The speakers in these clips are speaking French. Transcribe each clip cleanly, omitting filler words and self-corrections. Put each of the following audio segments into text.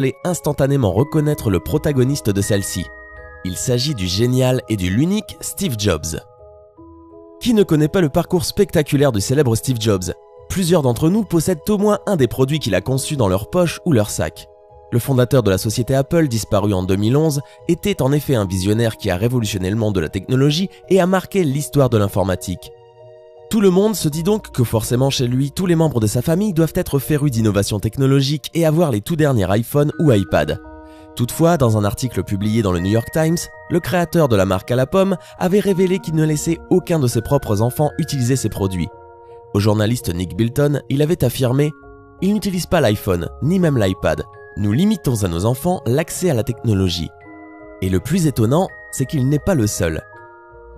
allez instantanément reconnaître le protagoniste de celle-ci. Il s'agit du génial et du l'unique Steve Jobs. Qui ne connaît pas le parcours spectaculaire du célèbre Steve Jobs? Plusieurs d'entre nous possèdent au moins un des produits qu'il a conçus dans leur poche ou leur sac. Le fondateur de la société Apple, disparu en 2011, était en effet un visionnaire qui a révolutionné le monde de la technologie et a marqué l'histoire de l'informatique. Tout le monde se dit donc que forcément chez lui, tous les membres de sa famille doivent être férus d'innovation technologique et avoir les tout derniers iPhone ou iPad. Toutefois, dans un article publié dans le New York Times, le créateur de la marque à la pomme avait révélé qu'il ne laissait aucun de ses propres enfants utiliser ses produits. Au journaliste Nick Bilton, il avait affirmé « Il n'utilise pas l'iPhone, ni même l'iPad. Nous limitons à nos enfants l'accès à la technologie. » Et le plus étonnant, c'est qu'il n'est pas le seul.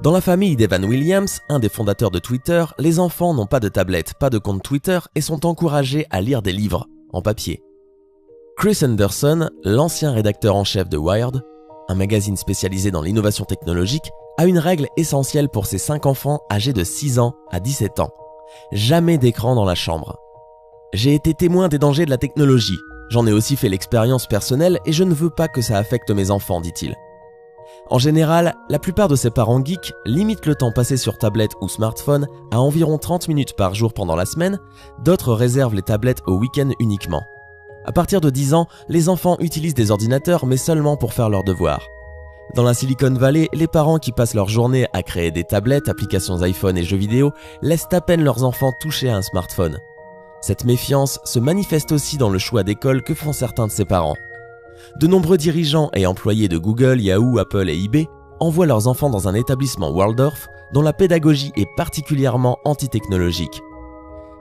Dans la famille d'Evan Williams, un des fondateurs de Twitter, les enfants n'ont pas de tablette, pas de compte Twitter et sont encouragés à lire des livres, en papier. Chris Anderson, l'ancien rédacteur en chef de Wired, un magazine spécialisé dans l'innovation technologique, a une règle essentielle pour ses 5 enfants âgés de 6 ans à 17 ans. Jamais d'écran dans la chambre. J'ai été témoin des dangers de la technologie. J'en ai aussi fait l'expérience personnelle et je ne veux pas que ça affecte mes enfants, dit-il. En général, la plupart de ces parents geeks limitent le temps passé sur tablette ou smartphone à environ 30 minutes par jour pendant la semaine, d'autres réservent les tablettes au week-end uniquement. À partir de 10 ans, les enfants utilisent des ordinateurs mais seulement pour faire leurs devoirs. Dans la Silicon Valley, les parents qui passent leur journée à créer des tablettes, applications iPhone et jeux vidéo laissent à peine leurs enfants toucher à un smartphone. Cette méfiance se manifeste aussi dans le choix d'école que font certains de ces parents. De nombreux dirigeants et employés de Google, Yahoo, Apple et eBay envoient leurs enfants dans un établissement Waldorf dont la pédagogie est particulièrement anti-technologique.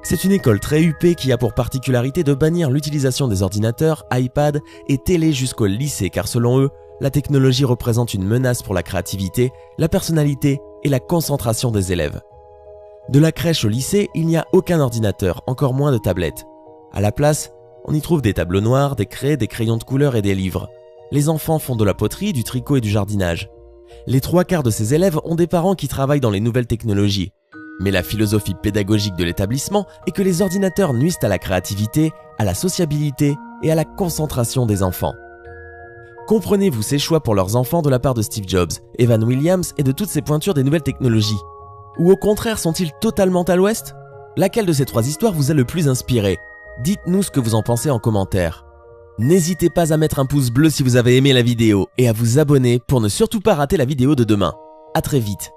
C'est une école très huppée qui a pour particularité de bannir l'utilisation des ordinateurs, iPad et télé jusqu'au lycée car selon eux, la technologie représente une menace pour la créativité, la personnalité et la concentration des élèves. De la crèche au lycée, il n'y a aucun ordinateur, encore moins de tablettes. À la place, on y trouve des tableaux noirs, des craies, des crayons de couleur et des livres. Les enfants font de la poterie, du tricot et du jardinage. Les 3/4 de ces élèves ont des parents qui travaillent dans les nouvelles technologies. Mais la philosophie pédagogique de l'établissement est que les ordinateurs nuisent à la créativité, à la sociabilité et à la concentration des enfants. Comprenez-vous ces choix pour leurs enfants de la part de Steve Jobs, Evan Williams et de toutes ces pointures des nouvelles technologies? Ou au contraire sont-ils totalement à l'ouest? Laquelle de ces 3 histoires vous a le plus inspiré? Dites-nous ce que vous en pensez en commentaire. N'hésitez pas à mettre un pouce bleu si vous avez aimé la vidéo et à vous abonner pour ne surtout pas rater la vidéo de demain. À très vite.